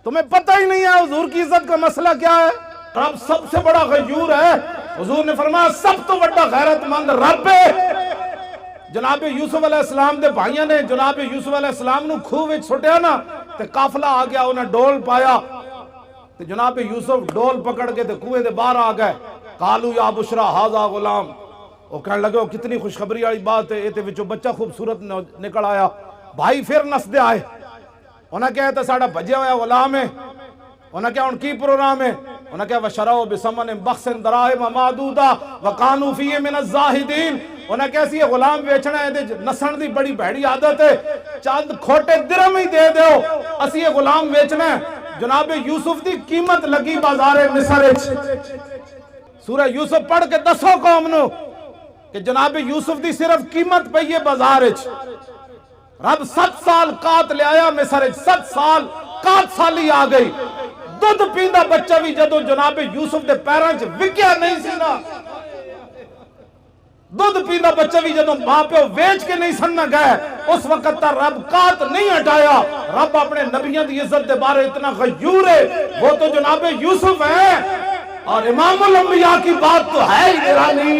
تمہیں پتہ ہی نہیں ہے حضور کی عزت کا مسئلہ کیا ہے؟ رب سب سے بڑا غیور ہے. حضور نے فرمایا سب تو بڑا غیرت مند رب ہے. جناب یوسف علیہ السلام دے بھائیاں نے جناب یوسف علیہ السلام نو کھوہ وچ سٹیا نا تے قافلہ آ گیا, انہیں ڈول پایا تے جناب یوسف ڈول پکڑ کے تے کنویں دے باہر آ گئے. قالوا یا بشرا ھذا غلام, وہ کہنے لگے وہ کتنی خوشخبری والی بات ہے, یہ تے وچوں بچہ خوبصورت نکل آیا. بھائی پھر نسدے آئے, انہیں کہا تے ساڑا بھجیا ہوا غلام ہے. انہیں کہا ان کی پروگرام ہے؟ انہیں کہا وَشَرَوْا بِثَمَنٍ بَخْسٍ دَرَاهِمَ مَعْدُودَةٍ وَكَانُوا فِيهِ مِنَ الزَّاهِدِينَ. انہیں کہا سی غلام بیچنا ہے, نسن دی بڑی بھیڑی عادت ہے, چاند کھوٹے درہم ہی دے دیو, اسی یہ غلام بیچنا ہے. جناب یوسف دی قیمت لگی بازار مصر وچ. سورہ یوسف پڑھ کے دسو قوم نو کہ جناب یوسف دی صرف قیمت پئی ہے بازار وچ. رب 7 سال قات لے آیا مصر وچ, 7 سال قات سالی آ گئی. دودھ پیندا بچہ بھی جدو جناب یوسف دے پیراں چ وکیا نہیں سی نا, دودھ پیندا بچہ بھی جدو ماں پیو ویچ کے نہیں سننا گئے, اس وقت تا رب قات نہیں ہٹایا. رب اپنے نبیوں دی عزت دے بارے اتنا غیور ہے, وہ تو جناب یوسف ہے. اور امام الانبیاء کی بات تو ہے ہی نرالی.